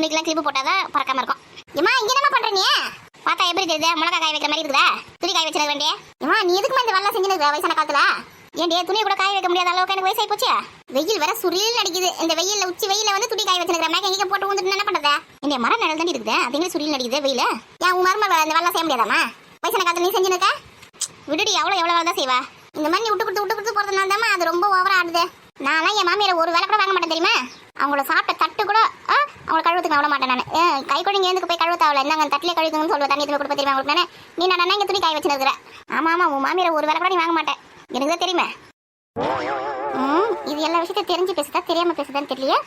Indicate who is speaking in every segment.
Speaker 1: துணிக்கெல்லாம் clip போட்டாதான் பறக்காம இருக்கும். ஏமா இங்க என்ன பண்ற நீ? பார்த்தா எப்படி தெரியுது? மிளகா காய வைக்கிற மாதிரி இருக்குதா? துணி காய வச்சிருக்க வேண்டிய. ஏமா நீ எதுக்குமா இந்த வெள்ளம் செஞ்சுருக்க வயசான காலத்துல? ஏன்டி துணி கூட காய வைக்க முடியாத அளவுக்கு எனக்கு வயசாகி போச்சு. வெயில் வேற சுரில் அடிக்குது. இந்த வெயில்ல உச்சி வெயில வந்து துணி காய வச்சிருக்கிற மேக எங்க போட்டு வந்துட்டு என்ன பண்றது? இந்த மரம் நிழல் தாண்டி இருக்குது, அதுங்களே சுரில் அடிக்குது வெயில. ஏன் உன் மரமா இந்த வெள்ளம் செய்ய முடியாதாமா? வயசான காலத்துல நீ செஞ்சுருக்க விடுடி, எவ்வளவு வேலை தான் செய்வா. இந்த மாதிரி விட்டு கொடுத்து போறதுனால தாமா அது ரொம்ப ஓவரா ஆடுது. நான்லாம் என் மாமியார் ஒரு வேலை கூட வாங்க மாட்டேன் தெரியுமா? அவங்கள சாப்பிட்ட தட்டு கூட அவங்கள கழுவுறதுக்கு விட மாட்டேன் நான். கை குழந்தை எழுந்துக்கு போய் கழுவத்தாவல என்னங்க தட்டிலே கழுவுங்கன்னு சொல்லுவேன். தண்ணி தூக்கி கொடுப்ப தெரியுமா உங்களுக்கு? நீ நான் இங்கே துணி காய வச்சுருக்கிறேன். ஆமா உன் மாமியார் ஒரு வேலை கூட நீ வாங்க மாட்டேன், எனக்கு தான் தெரியுமே. இது எல்லா விஷயத்தையும் தெரிஞ்சு பேசுதா தெரியாம பேசுதான்னு தெரியலையே.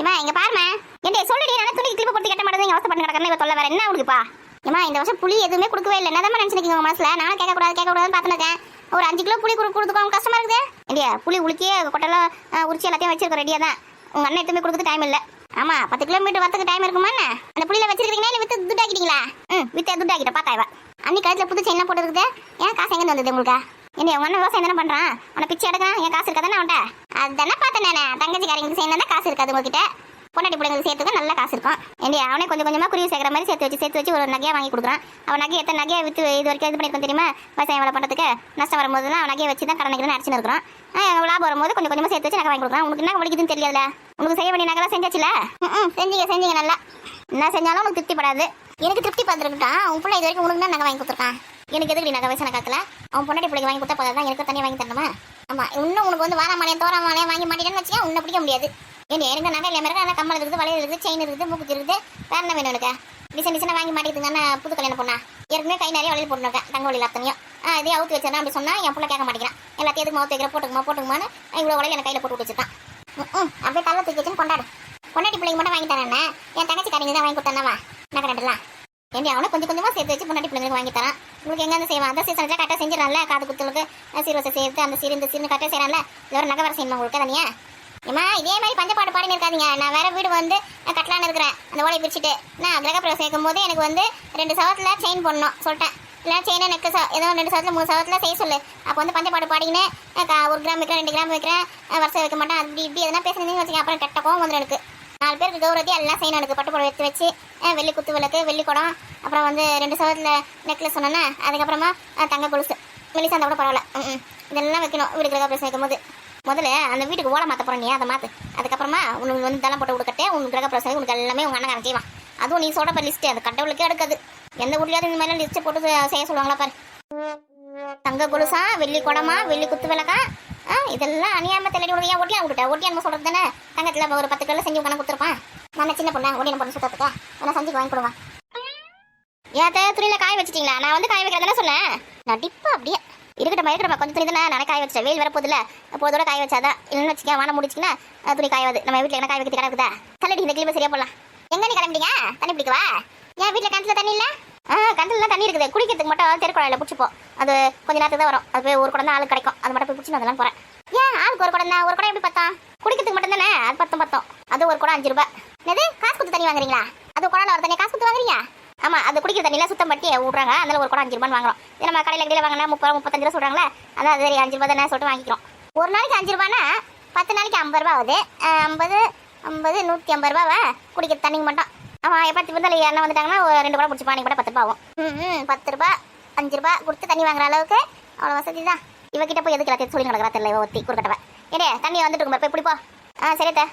Speaker 1: இவன் இங்க பாருமா, என்ன சொல்லுடி, நான் துணி கிளிப்பு போட்டு கட்ட மாட்டேன், அவசர பண்ணி கிடக்கிறேன். இவ தொல்லை வேற என்ன உனக்குப்பா? ஏமா இந்த வருஷம் புளி எதுவுமே கொடுக்கவே இல்லை. என்னதான் நினைச்சிருக்கீங்க உங்க மனசுல? நானும் கேட்கக்கூடாதுன்னு பார்த்துருக்கேன். ஒரு 5 கிலோ புளி கொடுத்துக்கோ, கஷ்டமா இருக்குது இல்லையா? புளி உளுக்கியே கொட்டெல்லாம் உரிச்சி எல்லாத்தையும் வச்சிருக்கோம் ரெடியா தான். உங்க அண்ணன் எதுவுமே கொடுக்க டைம் இல்லை. ஆமா 10 கிலோமீட்டர் வரத்துக்கு டைம் இருக்குமா? அந்த புளியில வச்சிருக்கீங்களா இல்லை வித்து துட்டாக்கிட்டீங்களா? வித்து துட்டாக்கிட்ட பார்த்தாய்வா. அன்னைக்கு கழுத்துல புது செயின் போட்டு இருக்குது. ஏன் காசு எங்கே வந்தது உங்களுக்கு? என்ன உங்க அண்ணன் விவசாயம் தானே பண்றான், அவனை பிச்சை எடுக்கிறான். என் காசு இருக்காதானே அவன்கிட்ட? அதுதானே பார்த்தேன் நான். தங்கச்சிக்காரங்களுக்கு செய்யணும் காசு இருக்காது உங்ககிட்ட. பொண்டாட்டி பிள்ளைங்களுக்கு சேர்த்துக்க நல்ல காசு இருக்கும். ஏன்டி அவனே கொஞ்சம் கொஞ்சமாக குருவி சேர்க்குற மாதிரி சேர்த்து வச்சு ஒரு நகையாக வாங்கி கொடுக்குறான். அவன் நகையை எத்தனை நகையை விற்று இது வரைக்கும் இது பண்ணியிருக்கோம் தெரியுமா? விவசாயம் வேலை பண்ணுறதுக்கு நஷ்டம் வரும்போது தான் அவன் நகையை வச்சு தான் கடன் நகை அடிச்சுன்னு இருக்கிறான். லாபம் வரும்போது கொஞ்சம் கொஞ்சமாக சேர்த்து வச்சு நகை வாங்கி கொடுக்குறான். உனக்கு என்ன வலிக்குதுன்னு தெரியாதுல? உனக்கு செய்ய வேண்டிய நகைலாம் செஞ்சாச்சுல? செஞ்சீங்க நல்லா. என்ன செஞ்சாலும் உனக்கு திருப்திப்படாது. எனக்கு திருப்தி பார்த்துருக்கிட்டான். உன் பிள்ளை இது வரைக்கும் உனக்கு தான் நகை வாங்கி கொடுத்துருக்கான். எனக்கு எதுக்கு நகை வயசான காலத்தில் அவன் பொண்டாட்டி பிள்ளைக்கு வாங்கி கொடுத்தா போதான் எனக்கு தனியாக வாங்கி தரணுமா? ஆமாம் இன்னும் உனக்கு வந்து வாராமலையும் தோராமலையும் வாங்கி மாட்டேன்னு வச்சுக்கா உன்னை பிடிக்க முடியாது. ஏன் எனக்கு நகை இல்லை மாதிரி நல்லா கம்மல் இருக்குது, வளையல் இருக்குது, செயின் இருக்குது, மூக்கு இருக்குது. வேற என்ன வேணும் எனக்கு? டிசைன் வாங்கி மாட்டேங்குதுங்க. புது கல்யாணம் பொண்ணா ஏற்கனவே கை நிறைய வளையல் போட்டுருக்கேன், தங்க வழியில் அத்தனையும். இதே அவுத்து வச்சேன்னா அப்படி சொன்னா என் பிள்ளை கேட்க மாட்டேங்கிறான். எல்லாத்தையும் எதுக்கு மவுத்து வைக்கிற போட்டுக்குமான்னு இவ்வளோ வளையல் எனக்கு கையில் போட்டு வச்சுருக்கான். அப்படியே தள்ள தூக்கி வச்சுன்னு கொண்டாடு. பொண்டாட்டி பிள்ளைங்க மட்டும் வாங்கி தரேன். என் தங்கச்சி காரிங்க தான் வாங்கி கொடுத்தானவா நகை ரெண்டுலாம். ஏன்டி அவனை கொஞ்சம் கொஞ்சமாக சேர்த்து வச்சு பொண்டாட்டி பிள்ளைங்களுக்கு வாங்கி தரான். உங்களுக்கு எங்கேருந்து செய்வான்? அந்த சீசனில் கரெக்டாக செஞ்சிடறான்ல. காது குத்துளுக்கு சீர்வசை சேர்த்து அந்த சீர் இந்த சீர்னு கரெக்டாக செய்கிறான்ல. இது ஒரு நகை வர செய்யணும் உங்களுக்கு தனியா. ஏமா இதே மாதிரி பஞ்சப்பாடு பாடினு இருக்காதீங்க. நான் வேற வீடு வந்து கட்டலான்னு இருக்கிறேன். அந்த ஓலை பிரிச்சுட்டு நான் கிரகப்பிரவேசம் சேர்க்கும் போது எனக்கு வந்து 2 சவத்தில் செயின் போடணும் சொல்லிட்டேன். இல்லை செயினை நெக்கு ஏதோ 2 சவத்தில் 3 சவத்தில் செய்ய சொல்லு. அப்போ வந்து பஞ்சப்பாடு பாடிக்கின்னு 1 கிராம் வைக்கிறேன் 2 கிராம் வைக்கிறேன் வருஷம் வைக்க மாட்டேன். அப்படி இப்படி எதனா பேசுனீங்கன்னு வச்சுக்கேன். அப்புறம் கெட்ட கோவம் வந்துடும் எனக்கு. 4 பேருக்கு கௌரவத்தை எல்லாம் செய்யணும். எனக்கு பட்டுப்படம் எடுத்து வச்சு வெள்ளி குத்து விளக்கு, வெள்ளி குடம், அப்புறம் வந்து 2 சவத்தில் நெக்லஸ் சொன்னேன்னா, அதுக்கப்புறமா தங்க கொலுசு மெலிசா இருந்தால் கூட பரவாயில்ல. இதெல்லாம் வைக்கணும் வீடு கிரகப்பிரவேசம் வைக்கும் போது. முதல்ல அந்த வீட்டுக்கு ஓலை மாற்ற போகிறேன், நீ அதை மாற்று. அதுக்கப்புறமா உனக்கு வந்து தளம் போட்டு கொடுக்கட்டே உனக்கு கிரகப்பிரவேசம் உனக்கு எல்லாமே உங்கள் அண்ணன் செய்வான். அதுவும் நீ சொல்கிற லிஸ்ட்டு அது கடவுளுக்கே எடுக்காது. எந்த ஊர்லையாவது இந்த மாதிரிலாம் லிஸ்ட்டை போட்டு செய்ய சொல்லுவாங்களா பாரு. தங்க கொலுசா, வெள்ளி குடமா, வெள்ளி குத்து விளக்கா, இதெல்லாம் அநியாயமா தெளிவு விடுவியா? ஒட்டியான் விட்டுட்டேன். ஒட்டியான் சொல்கிறது தானே. தங்கத்தில் ஒரு 10 கிலோ செஞ்சு கணக்கு கொடுத்துருப்பான். நான் சின்ன பொண்ணு ஒட்டியான பொண்ணு சுத்தத்துக்கா நான் செஞ்சு வாங்கி கொடுவேன். ஏன் துணியில காய வச்சிட்டீங்களா? நான் வந்து காய வைக்கிறதானே சொன்னேன். நடிப்பா அப்படியே இருக்கட்டும் கொஞ்சம் துணி தானே நான் காய வச்சேன். வெயில் வர போதில்ல, போதோட காய வச்சாதான். இல்லைன்னு வச்சுக்கேன் வானம் முடிச்சிங்கன்னா துணி காயாது. நம்ம வீட்டில் என்ன காய வைக்கிறது கிடக்குதா? தள்ளடி இந்த கிளிப்பை சரியா போடலாம். எங்க நீ கிளம்பிட்டீங்க? தண்ணி பிடிக்கவா? ஏன் வீட்டில் கிணத்துல தண்ணி இல்லை? கிணத்துலாம் தண்ணி இருக்குது. குடிக்கிறதுக்கு மட்டும் தெருக்குழாயில் பிடிச்சிப்போம். அது கொஞ்ச நேரத்துக்கு தான் வரும். அது போய் ஒரு குடம் தான் ஆளுக்கு கிடைக்கும். அது மட்டும் போய் பிடிச்சின்னு அதெல்லாம் போகிறேன். ஏன் ஆளுக்கு ஒரு குடம் தான்? ஒரு குடம் எப்படி பார்த்தோம்? குடிக்கிறதுக்கு மட்டும் தானே. அது பத்தம் அது ஒரு குடம் 5 ரூபாய். எது காசு கொடுத்து தண்ணி வாங்குறீங்களா? அது குடம் ஒரு தண்ணி காசு கொடுத்து வாங்குறீங்க? ஆமாம் அது குடிக்கிற தண்ணியில் சுத்தம் பட்டி விட்றாங்க. அதில் ஒரு குடம் 5 ரூபான்னு வாங்குறோம். நம்ம கடையில் கடையில் வாங்கினா 30 35 ரூபா சொல்கிறாங்களே. அதான் அது 5 ரூபா தானே சொல்லிட்டு வாங்கிக்கிறோம். ஒரு நாளைக்கு 5 ரூபானா 10 நாளைக்கு 50 ரூபா ஆகுது. 50 150 ரூபாவா குடிக்கிற தண்ணிக்கு மட்டும். ஆமாம் எப்போ வந்து யாரும் வந்துட்டாங்கன்னா ஒரு 2 குடம் பிடிச்சிப்பா. அன்றைக்கி கூட 10 ரூபா ஆகும். 10 ரூபா 5 ரூபா கொடுத்து தண்ணி வாங்குற அளவுக்கு அவ்வளோ வசதி தான். இவகிட்ட போய் எதுக்கு எல்லாத்தையும் சொல்லி நடக்கிறா தெரியல. ஒத்தி குறுக்கட்டவ ஏடே தண்ணியை வந்துட்டு இருக்கும் போய் பிடிப்போம். சரித்தா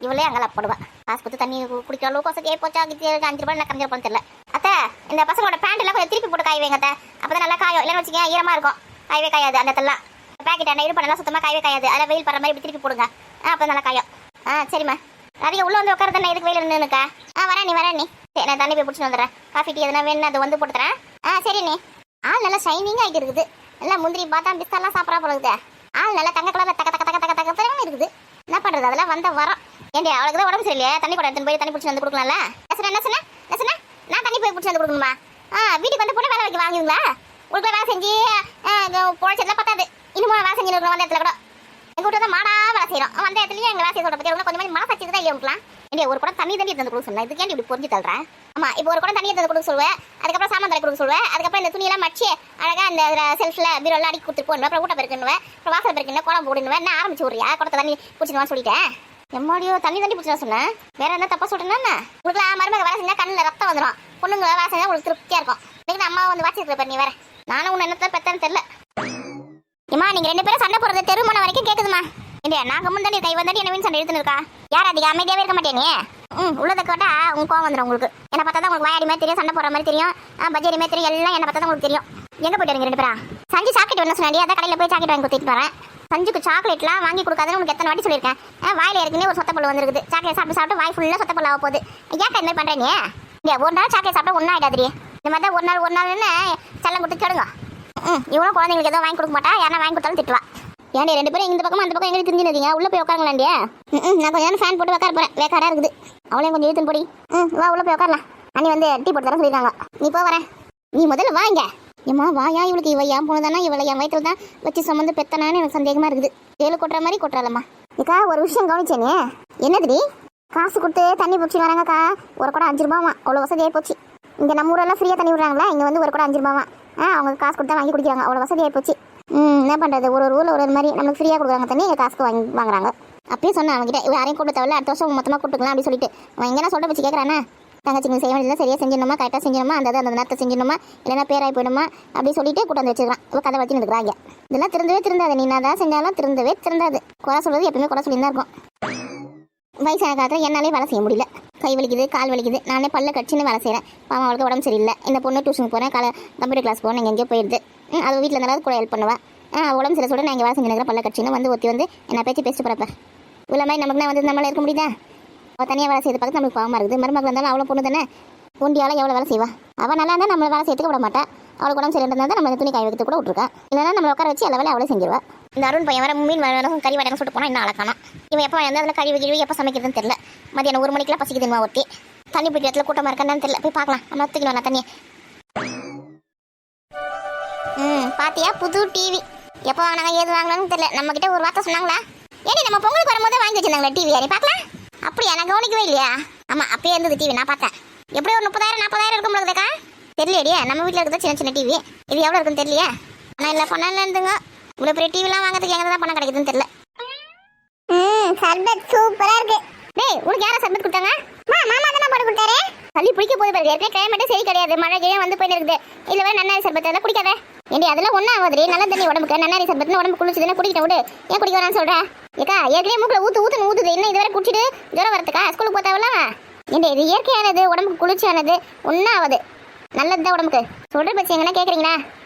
Speaker 1: இவளே அங்கே போடுவா. காசு கொடுத்து தண்ணி குடிக்கிற அளவுக்கு வசதியே போச்சா? 5 ரூபாய் நான் கம்மியாக போகணும் தெரியல. அத்தை இந்த பசங்களோட பேண்ட் எல்லாம் கொஞ்சம் திருப்பி போட்டு காய வைங்க அத்தை. அப்போ தான் நல்லா காயும். இல்லைன்னு வச்சுக்கேன் ஈரமாக இருக்கும். காயவே காயாது. அந்த இடத்துலாம் பேக்கெட் அந்த இது பண்ணலாம் சுத்தமாக காயவே காயாது. அதில் வெயில் படுற மாதிரி இப்படி திருப்பி போடுங்க. அப்போ நல்லா காயும். சரிம்மா அதிக உள்ளே வந்து உட்கார தானே எதுக்கு வெயில் நின்றுக்கா? வரேன் நீ சரி நான் தண்ணி போய் பிடிச்சிட்டு வந்துடுறேன். காஃபி டீ எதுனா வேணும் அதை வந்து போட்டுறேன். சரி நீ ஆள் நல்லா ஷைனிங்காக ஆகிட்டு இருக்குது. நல்லா முந்திரி பாதாம் பிஸ்தாலாம் சாப்பிட்றா போலுது. ஆள் நல்லா தங்க கலரில் தக்க இருக்குது. என்ன பண்ணுறது அதெல்லாம் வந்த வரோம். ஏன்டி அவளுக்கு தான் உடம்பு சரியில்லையே. தண்ணி கூட எடுத்துன்னு போய் தண்ணி பிடிச்சி வந்து கொடுக்கலாம்ல. என்ன சொன்ன நான் தண்ணி போய் பிடிச்சி வந்து கொடுக்கணுமா? வீட்டுக்கு வந்து போட்டு வேலை வைக்க வாங்குவீங்களா? உங்களுக்கு வேலை செஞ்சு பொழைச்சதுலாம் பத்தாது. இன்னும் வேலை செஞ்சு இருக்கிற வந்த இடத்துல கூட எங்கள் வீட்டில் தான் மாடா வேலை செய்கிறோம். வந்த இடத்துலையும் எங்கள் வேலை செய்ய சொல்கிற பற்றி கொஞ்சம் மாதிரி மனசாட்சி தான் இல்லையா உங்களுக்குலாம்? ஏன்டி ஒரு குடம் தண்ணி தண்ணி எடுத்து கொடுக்க சொன்னேன். இதுக்கேண்டி இப்படி புரிஞ்சு தள்ளுறேன். ஆமாம் இப்போ ஒரு குடம் தண்ணி எடுத்து கொடுக்க சொல்லுவேன். அதுக்கப்புறம் சாமான் தலை கொடுக்க சொல்லுவேன். அதுக்கப்புறம் இந்த துணியெல்லாம் மடிச்சு அழகாக அந்த செல்ஃபில் பீரோலாம் அடிக்கி கொடுத்துட்டு போடுவேன். அப்புறம் ஊட்ட பெருக்குன்னுவேன். அப்புறம் வாசல் பெருக்குன்னு கோலம் போடுவேன். நான் ஆரம்பிச்சு விட்றியா குடத்தை தண்ணி பிடிச்சிடுவான்னு சொல்லிட்டேன். எம்மாடியோ தண்ணி தண்ணி பிடிச்சா சொன்னேன். வேற என்ன தப்பா சொல்றேன்னா உங்களுக்கு மருமக வேலை செஞ்சா கண்ணில் ரத்தம் வந்துடும். பொண்ணுங்களை வேலை செஞ்சா உங்களுக்கு திருப்தியா இருக்கும். இன்னைக்கு அம்மா வந்து வாசிட்டு பாரு நீ வேற. நானும் உன்னை என்னத்த பெத்தன்னு தெரியல. ஏமா நீங்க 2 பேரும் சண்டை போடுறது தெருமணம் வரைக்கும் கேக்குதுமா. இல்லையா நான் முன்னாடி கை வந்தாடி என்ன சண்டை எடுத்துன்னு இருக்கா? யார் அதிக அமைதியாவே இருக்க மாட்டேன் நீ. உள்ளதை கேட்டா உங்க கோவம் வந்துடும் உங்களுக்கு. என்ன பார்த்தா தான் உங்களுக்கு வாயாடி மாதிரி தெரியும், சண்டை போடுற மாதிரி தெரியும், பஜ்ஜரி மாதிரி தெரியும், எல்லாம் என்ன பார்த்தா தான் உங்களுக்கு தெரியும். எங்க போயிட்டு வரீங்க 2 பேரும்? சஞ்சு சாக்லேட் வேணும் சொன்னாடி, அதான் கடையில் போய் சாக்லேட் வாங்கி கொடுத்துட்டு வரேன். சஞ்சுக்கு சாக்லேட்லாம் வாங்கி கொடுக்காதுன்னு உனக்கு எத்தனை வாட்டி சொல்லியிருக்கேன். வாயில ஏற்கனவே ஒரு சொத்தப்பல் வந்துருக்குது. சாக்லேட் சாப்பிட்டு வாய் ஃபுல்லாக சொத்தப்பல் ஆக போகுது. ஏன் இந்த மாதிரி பண்ணுறேன் நீ? இல்லையா ஒரு நாள் சாக்லேட் சாப்பிட்டா ஒன்றும் ஆகிடாதிரி. இந்த மாதிரி தான் ஒரு நாள்னு செல்லம் கொடுத்து கெடுங்க. இவனும் குழந்தைங்களுக்கு எதுவும் வாங்கி கொடுக்க மாட்டா, யாரா வாங்கி கொடுத்தாலும் திட்டுவா. ஏன்டி 2 பேரும் இந்த பக்கம் அந்த பக்கம் எங்களுக்கு தெரிஞ்சுருந்தீங்க. உள்ள போய் உட்காருங்களாண்டியா? நான் கொஞ்சம் நேரம் ஃபேன் போட்டு உட்கார போறேன். வேக்காரா இருக்குது. அவளையும் கொஞ்சம் இழுத்துன்னு போடி. வா உள்ள போய் உட்காரலாம். அண்ணி வந்து டீ போட்டு தர சொல்லியிருக்காங்க. நீ போ வரேன். நீ முதல்ல வாங்க. ஏம்மா வாயா, இவளுக்கு இவ ஏன் போனதானா இவளை என் வயிற்றுல தான் வச்சு சுமந்து பெத்தனான்னு எனக்கு சந்தேகமா இருக்குது. தேலு கொட்டுற மாதிரி கொட்டுறாளம்மா. இக்கா ஒரு விஷயம் கவனிச்சேனே. என்னதுடி? காசு கொடுத்து தண்ணி பிடிச்சி வராங்கக்கா. ஒரு குடம் 5 ரூபாமா. அவ்வளோ வசதியாகி போச்சு. இங்கே நம்ம ஊரெல்லாம் ஃப்ரீயாக தண்ணி விடுறாங்களா? இங்கே வந்து ஒரு குடம் 5 ரூபாமா. அவங்க காசு கொடுத்தா வாங்கி குடிக்கிறாங்க. அவ்வளோ வசதியாகி போச்சு. என்ன பண்ணுறது, ஒரு ஊரில் ஒரு மாதிரி நமக்கு ஃப்ரீயாக கொடுக்குறாங்க தண்ணி, எங்கள் காசுக்கு வாங்குறாங்க. அப்பயே சொன்னேன் அவங்ககிட்ட, யாரையும் கூப்பிட்டு தவிர அடுத்த வருஷம் மொத்தமாக கூப்பிட்டுக்கலாம் அப்படின்னு சொல்லிட்டு. அவன் எங்கன்னா சொல்ல வச்சு கேட்குறானே, தங்கச்சிங்க செய்ய வேண்டியது சரியாக செஞ்சிடணுமா, கரெக்டாக செஞ்சிடணுமா, அந்த நேரத்தை செஞ்சிடணுமா, இல்லைன்னா பேராய் போயிடுமா அப்படின்னு சொல்லிட்டு கூட்டு வந்து வச்சுக்கிறான். இப்போ கதை வச்சு நிற்கிறாங்க. இதெல்லாம் திருந்தாது. நீ நான் தான் செஞ்சாலும் திருந்தாது. குறை சொல்றது எப்பவுமே குறை சொல்லி தான் இருக்கும். வயசான காலத்தில் என்னாலே வேலை செய்ய முடியல. கை வலிக்குது, கால் வலிக்குது. நானே பல்ல கட்சின்னு வேலை செய்கிறேன். பாவம் அவளுக்கு உடம்பு சரியில்லை. இந்த பொண்ணு டியூஷனுக்கு போகிறேன், கம்ப்யூட்டர் கிளாஸ் போகிறேன், நான் எங்கேயோ போயிடுது. அது வீட்டில் இருந்தாலும் கூட ஹெல்ப் பண்ணுவேன். உடம்பு சரி சொல்ல நான் இங்கே வேலை செஞ்சுருக்கிற பல்ல கட்சின்னு வந்து ஒத்தி வந்து என்ன பேச்சு போகிறப்ப இவ்வளோ மாதிரி நமக்குனா வந்து நம்மளால இருக்க முடியுதா? அவள் தனியாக வேலை செய்யறது பார்த்து நம்மளுக்கு பாவமாக இருக்குது. மருமகள் இருந்தாலும் அவ்வளோ பொண்ணு தானே, ஒண்டியால் எவ்வளோ வேலை செய்வா? அவள் நல்லா இருந்தால் நம்மளை வேலை செய்யறதுக்கு விட மாட்டா. அவளுக்கு உடம்பு சரியில்லை தான் நம்ம துணி காய வைக்கிறது கூட விட்டுருக்கா. இல்லைன்னா நம்ம உட்கார வச்சு எல்லா வேலையும் அவளே செஞ்சிருவா. இந்த அருண் பையன் வேற மீன் வேணும் கறி வடகம் சொல்லிட்டு போனால் இன்னும் அழகானா. இவன் எப்போ வந்து அதில் கழுவி எப்போ சமைக்கிறதுன்னு தெரியல. மதியானம் 1 மணிக்கெல்லாம் பசிக்குதுமா ஒட்டி. தண்ணி பிடிக்கிற இடத்துல கூட்டமாக இருக்கான்னு தெரியல. போய் பார்க்கலாம். நம்ம தூக்கிடுவோம் தண்ணியை. பாத்தியா புது டிவி எப்போ வாங்கினாங்க, ஏது வாங்கினாங்கன்னு தெரியல. நம்ம கிட்ட ஒரு வார்த்தை சொன்னாங்களா? ஏடி நம்ம பொங்கலுக்கு வரும்போது வாங்கி வச்சிருந்தாங்களா டிவி? யாரி பார்க்கலாம். அப்படியா? நான் கவனிக்கவே இல்லையா? ஆமாம் அப்பயே இருந்தது டிவி, நான் பார்த்தேன். எப்படி ஒரு 30,000-40,000 இருக்கும் போலக்கா? தெரியலையே. நம்ம வீட்டில் இருக்கிற சின்ன டிவி. இது எவ்வளோ இருக்குன்னு தெரியலையே. ஆனால் இல்லை பணம் இருந்துங்க. இவ்வளோ பெரிய டிவிலாம் வாங்கிறதுக்கு எங்கே தான் பணம் கிடைக்குதுன்னு தெரியல. சர்பத் சூப்பராக இருக்கு. டேய் உனக்கு யாரை சர்பத் கொடுத்தாங்க? மாமா தானே போட்டு கொடுத்தாரு. தள்ளி பிடிக்க போய் பாருங்க. ஏற்கனவே கிளைமேட்டே சரி கிடையாது. மழை கிழமை வந்து போயிட்டு இருக்குது. இல்லை வேறு நன்னாரி சர்பத் அதெல்லாம் குடிக்காத. ஏண்டி அதெல்லாம் ஒன்றும் ஆகுது. நல்ல தண்ணி உடம்புக்கு. நன்னாரி சர்பத்னு உடம்பு குளிச்சுதுன்னா குடிக்கிட்ட விடு. ஏன் குடிக்க வேணான்னு சொல்கிறேன்? ஏக்கா ஏற்கனவே மூக்கில் ஊற்றுது. இன்னும் இதுவரை குடிச்சிட்டு ஜுரம் வரதுக்கா? ஸ்கூலுக்கு போத்தாவலாம். ஏண்டி இது இயற்கையானது, உடம்புக்கு குளிர்ச்சியானது, ஒன்றும் ஆகுது. நல்லது தான் உடம்புக்கு. சொல்கிற பட்சம் எங்கன்னா கேட்குறீங்களா?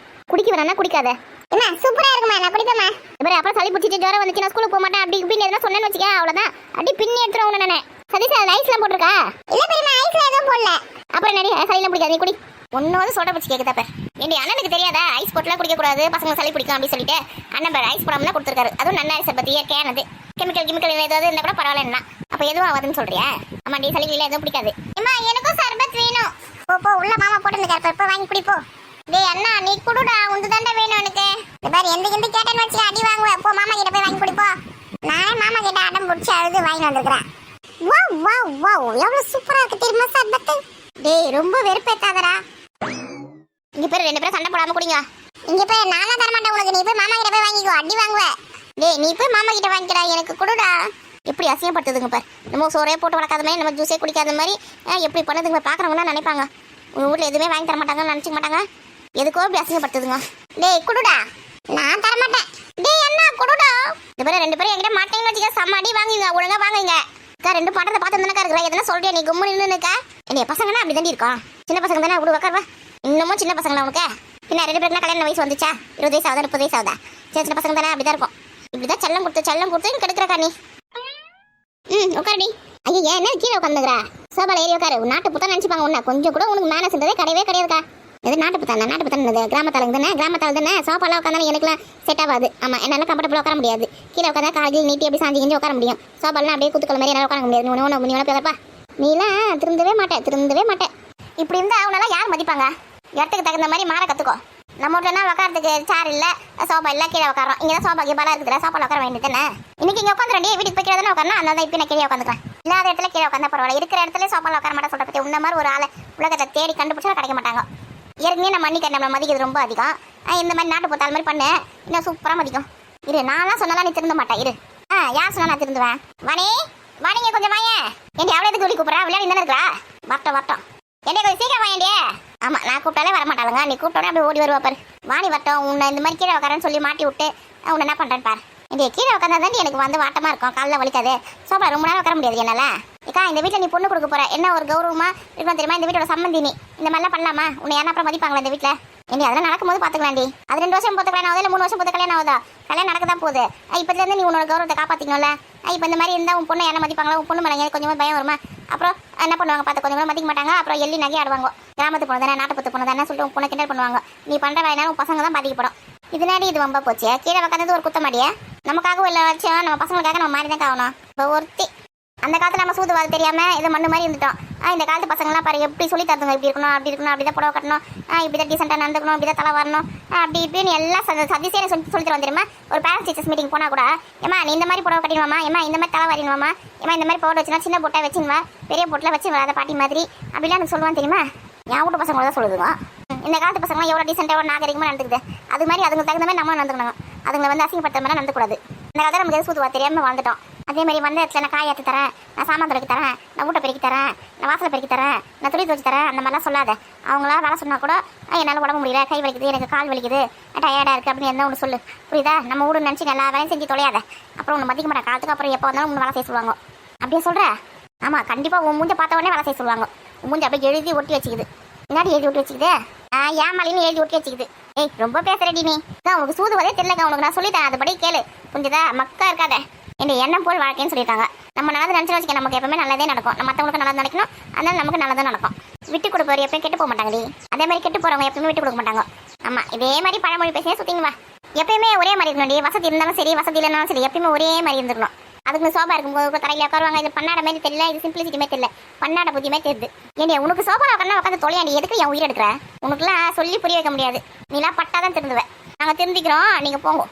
Speaker 1: குடிக்க வேணாம்னா குடிக்காத. என்ன சூப்பராக இருக்குமா? நான் குடிக்கமா? இப்போ அப்புறம் சளி பிடிச்சிட்டு ஜுரம் வந்துச்சு, நான் ஸ்கூலுக்கு போக மாட்டேன் அப்படி இப்படின்னு எதுனா சொன்னேன்னு வச்சுக்க, அவ்வளோதான். அப்படி பின்னி எடுத்துருவோம் நானே. சரி சார் ஐஸ்லாம் போட்டிருக்கா? இல்லை பெரியமா ஐஸ்லாம் எதுவும் போடல. அப்புறம் நிறைய சளிலாம் பிடிக்காது. நீ குடி. ஒன்று வந்து சொல்கிற பச்சு கேட்குதா பேர். ஏண்டி அண்ணனுக்கு தெரியாதா ஐஸ் போட்டுலாம் குடிக்கக்கூடாது, பசங்க சளி பிடிக்கும் அப்படின்னு சொல்லிட்டு அண்ணன் பேர் ஐஸ் போடாமல் கொடுத்துருக்காரு. அதுவும் நன்னாரி சர்பத் இயற்கையானது. கெமிக்கல் ஏதாவது இருந்தால் கூட பரவாயில்லன்னா. அப்போ எதுவும் ஆகாதுன்னு சொல்றியா? ஆமா டி சளிகள் எதுவும் பிடிக்காது. அம்மா எனக்கும் சர்பத் வேணும். போ உள்ள மாமா போட்டு இப்போ வாங்கி குடிப்போ. டேய் அண்ணா நீ குடுடா, உந்து தாண்டா வேணும் எனக்கு. பாரு எந்த கேட்டேன்னு வச்சு அடி வாங்குவேன். போ மாமா கிட்ட போய் வாங்கி குடிப்போ. நானே மாமா கிட்ட அடம் பிடிச்சி அழுது வாங்கி வந்துருக்கிறேன். வாவ் எவ்வளவு சூப்பரா இருக்கு தெரியுமா சர்பத்து? டேய் ரொம்ப வெறுப்பேத்தாதடா. இங்க பேர் 2 பேரும் சண்டை போடாம குடிங்க. இங்க போய் நானா தர மாட்டேன் உனக்கு. நீ போய் மாமா கிட்ட போய் வாங்கிக்கோ, அடி வாங்குவ. டேய் நீ போய் மாமா கிட்ட வாங்கிக்கடா, எனக்கு குடுடா. எப்படி அசிங்கப்படுத்துதுங்க பார். நம்ம சோறே போட்டு வளர்க்காத மாதிரி, நம்ம ஜூஸே குடிக்காத மாதிரி எப்படி பண்ணுதுங்க. பார்க்குறவங்களாம் நினைப்பாங்க உங்கள் வீட்டில் எதுவுமே வாங்கி தர மாட்டாங்கன்னு நினச்சிக்க மாட்டாங்க. எதுக்கோ இப்படி அசிங்கப்படுத்துதுங்க. டேய் குடுடா. நான் தர மாட்டேன். டேய் அண்ணா குடுடா. இந்த பேர் 2 பேரும் என்கிட்ட மாட்டேங்கன்னு வச்சுக்க, சம்மாடி வாங்குங்க, ஒழுங்கா வாங்குங்க. ரெண்டு பாட்டத்தை பார்த்து தானே இருக்கிறா. எதனா சொல்றியா? நீ கும்மு நின்னுக்கா. என்னைய பசங்கன்னா அப்படி தாண்டி இருக்கும். சின்ன பசங்க தானே அப்படி உட்காருவா. இன்னமும் சின்ன பசங்களா உனக்கு? என்ன 2 பேருக்குலாம் கல்யாண வயசு வந்துச்சா? 20 வயசு ஆகுதா 30 வயசு ஆகுதா? சின்ன பசங்க தானே அப்படிதான் இருக்கும். இப்படிதான் செல்லம் கொடுத்து கெடுக்கிறக்கா நீ. உட்காருடி. ஐயா என்ன கீழே உட்காந்துக்கிறா? சோபால ஏறி உட்காரு. நாட்டு புத்தான் நினைச்சுப்பாங்க உன்ன. கொஞ்சம் கூட உனக்கு மேனஸ் இருந்ததே கிடையவே கிடையாதுக்கா. எது நாட்டு புத்தான் கிராமத்தாளுங்க தானே சோபாலாம் உட்காந்தாலும் எனக்குலாம் செட் ஆகாது. ஆமா என்னால கம்ஃபர்டபுளாக உட்கார முடியாது. கீழே உட்காந்தா காலையில் நீட்டி அப்படி சாஞ்சி கிஞ்சி உட்கார முடியும். சோபாலாம் அப்படியே குத்துக்கள் மாதிரி என்னால் உட்கார முடியாது. நீ வேணா பேரப்பா. நீலாம் திருந்தவே மாட்டேன். இப்படி இருந்தா அவனெல்லாம் யார் மதிப்பாங்க? இடத்துக்கு தகுந்த மாதிரி மாற கற்றுக்கோ. நம்ம வீட்டுலனா உட்காரத்துக்கு சேர் இல்லை, சோபா இல்லை, கீழே உட்காரோம். இங்கே தான் சோபா கீழே இருக்குதுல, சோபாவில் உட்கார வேண்டியது தானே. இன்னைக்கு இங்கே உட்காந்துருண்டி வீட்டுக்கு போய் கீழே தானே உட்காரணும். அதனால தான் இப்போ நான் கீழே உட்காந்துக்கிறேன். இல்லாத இடத்துல கீழே உட்காந்தா பரவாயில்ல. இருக்கிற இடத்துல சோபாவில் உட்கார மாட்டேன் சொல்கிற பற்றி உன்ன மாதிரி ஒரு ஆளை உலகத்தை தேடி கண்டுபிடிச்சா கிடைக்க மாட்டாங்க. ஏற்கனவே நம்ம அன்னிக்கு நம்மளை மதிக்கிறது ரொம்ப அதிகம். இந்த மாதிரி நாட்டு போத்தால் மாதிரி பண்ணு, இன்னும் சூப்பராக மதிக்கும். இரு நான்லாம் சொன்னாலாம் நீ திருந்த மாட்டேன். இரு யார் சொன்னா நான் திருந்துவேன்? வாணிங்க கொஞ்சம் வாங்க. ஏண்டி அவளை எதுக்கு கூப்பிட்றா? விளையாடி தானே இருக்கா? வரட்டும் வரட்டும். ஏண்டி கொஞ்சம் சீக்கிரம் வாங்கி. ஆமா நான் கூப்பிட்டாலே வரமாட்டாளுங்க. நீ கூப்பிட்டோன்னே அப்படியே ஓடி வருவா பாரு. வாணி வரட்டும். உன்னை இந்த மாதிரி கீழே உட்காரன்னு சொல்லி மாட்டி விட்டு உன்னை என்ன பண்றேன்னு பாரு. இந்த கீழே உட்காந்தா தான் எனக்கு வந்து வாட்டமா இருக்கும். காலைல வலிக்காது. சோபா ரொம்ப நேரம் உட்கார முடியாது என்னால. ஏக்கா இந்த வீட்டில் நீ பொண்ணு கொடுக்க போற என்ன ஒரு கௌரவமா இருக்கணும் தெரியுமா? இந்த வீட்டோட சம்மந்தி நீ இந்த மாதிரிலாம் பண்ணலாமா? உன்னை யாரும் அப்புறம் மதிப்பாங்களா இந்த வீட்டில்? இனி அதெல்லாம் நடக்கும்போது பாத்துக்கலாண்டி. அது 2 வருஷம் பொறுத்த கல்யாணம் ஆகுது, இல்லை 3 வருஷம் பொறுத்த கல்யாணம் ஆகுதா? கல்யாணம் நடக்க தான் போகுது. இப்பத்துல இருந்து நீ உன்னோட கௌரவத்தை காப்பாத்திக்கணும்ல. இப்போ இந்த மாதிரி இருந்தால் உன் பொண்ணு என்ன மதிப்பாங்களா? உன் பொண்ணு மேலே கொஞ்சமாக பயம் வருமா? அப்புறம் என்ன பண்ணுவாங்க பார்த்து? கொஞ்சம் மதிக்க மாட்டாங்க. அப்புறம் எள்ளி நகை ஆடுவாங்க. கிராமத்து பொண்ணு தானே, நாட்டு பத்து பொண்ணு தானே சொல்லிட்டு உன் பொண்ணை கிண்டல் பண்ணுவாங்க. நீ பண்ற வேணாலும் உன் பசங்க தான் பாதிக்கப்படும். இதனாடி இது வம்பா போச்சு. கீழே உட்காந்தது ஒரு குத்தமாடியே. நமக்காகவும் இல்லை வச்சோம், நம்ம பசங்களுக்காக நம்ம மாறி தான் ஆகணும். இப்போ ஒருத்தி அந்த காலத்துல நம்ம சூதுவாது தெரியாம இது மண்ணு மாதிரி இருந்துட்டோம். இந்த காலத்து பசங்களாம் பாரு எப்படி சொல்லி தருதுங்க. இப்படி இருக்கணும், அப்படி இருக்கணும், அப்படிதான் புடவை கட்டணும், இப்படிதான் டீசெண்டா நடந்துக்கணும், இப்படிதான் தலை வரணும், அப்படி இப்படின்னு எல்லாம் சதிசேனை சொல்லி தருவோம் தெரியுமா? ஒரு பேரண்ட்ஸ் டீச்சர்ஸ் மீட்டிங் போனா கூட ஏமா நீ இந்த மாதிரி புடவை கட்டிடுவாமா, ஏமா இந்த மாதிரி தலை வரையணுமா, ஏமா இந்த மாதிரி பவுடர் வச்சுனா சின்ன போட்டா வச்சுருவா, பெரிய போட்டில் வச்சு வராத பாட்டி மாதிரி அப்படிலாம் எனக்கு சொல்லுவான் தெரியுமா? என் வீட்டு பசங்கள தான் சொல்லுதுங்க. இந்த காலத்து பசங்களாம் எவ்வளோ டீசெண்டாக எவ்வளோ நாகரிகமாக நடந்துக்குது. அது மாதிரி அதுக்கு தகுந்த மாதிரி நம்ம நடந்துக்கணும். அதுங்களை வந்து அசிங்கப்படுத்த மாதிரி நடந்துக்கூடாது. இந்த காலத்தில் நமக்கு எது சூதுவா தெரியாமல் வாழ்ந்துட்டோம். அதே மாதிரி வந்த இடத்துல நான் காய் ஏற்று தரேன், நான் சாமான் துடைக்கி தரேன், நான் வீட்டை பெருக்கி தரேன், நான் வாசலை பெருக்கி தரேன், நான் துணி துவச்சி தரேன், அந்த மாதிரிலாம் சொல்லாத. அவங்களா வேலை சொன்னால் கூட என்னால் உடம்பு முடியல, கை வலிக்குது, எனக்கு கால் வலிக்குது, டயர்டாக இருக்குது அப்படின்னு என்ன ஒன்று சொல்லு. புரியுதா? நம்ம வீடு நினச்சி எல்லா வேலையும் செஞ்சு தொலையாத. அப்புறம் ஒன்று மதிக்க மாட்டேன். காலத்துக்கு அப்புறம் எப்போ வந்தாலும் ஒன்று வேலை செய்ய சொல்லுவாங்க. அப்படியே சொல்கிற? ஆமாம் கண்டிப்பாக உன் மூஞ்ச பார்த்த உடனே வேலை செய்ய சொல்லுவாங்க. உன் மூஞ்ச அப்படியே எழுதி ஒட்டி வச்சுக்குது. முன்னாடி எழுதி ஒட்டி வச்சுக்குது. ஏன் மலைன்னு எழுதி ஒட்டி வச்சுக்குது. ஏய் ரொம்ப பேசுறடி நீ. தான் உனக்கு சூதுவதே தெரியலக்கா. உனக்கு நான் சொல்லிட்டேன், அதுபடி கேளு. புரிஞ்சுதா? மக்கா இருக்காத. என்ன எண்ணம் போல் வாழ்க்கைன்னு சொல்லிட்டாங்க. நம்ம நல்லது நினச்சி வச்சுக்க, நமக்கு எப்பவுமே நல்லதே நடக்கும். நம்ம மற்றவங்களுக்கு நல்லது நினைக்கணும், அதனால நமக்கு நல்லதும் நடக்கும். விட்டு கொடுப்பவர் எப்பயும் கெட்டு போக மாட்டாங்கடி. அதே மாதிரி கெட்டு போறவங்க எப்பயுமே விட்டு கொடுக்க மாட்டாங்க. ஆமா இதே மாதிரி பழமொழி பேசியே சுத்திங்க வா. எப்பயுமே ஒரே மாதிரி இருக்கணும். வசதி இருந்தாலும் சரி, வசதி இல்லைனாலும் சரி, எப்பயுமே ஒரே மாதிரி இருந்துக்கணும். அதுக்கு சோபா இருக்கும்போது தரையில உட்காருவாங்க. இது பண்ணாட மாதிரி தெரியல, இது சிம்பிளிசிட்டியுமே தெரியல, பண்ணாட புத்தியுமே தெரியுது. ஏன்டி உனக்கு சோபா உட்காந்து உட்காந்து தொலையாண்டி. எதுக்கு என் உயிர் எடுக்கிற? உனக்குலாம் சொல்லி புரிய வைக்க முடியாது. நீலாம் பட்டாதான் திருந்துவேன். நாங்கள் திருந்திக்கிறோம், நீங்க போங்க.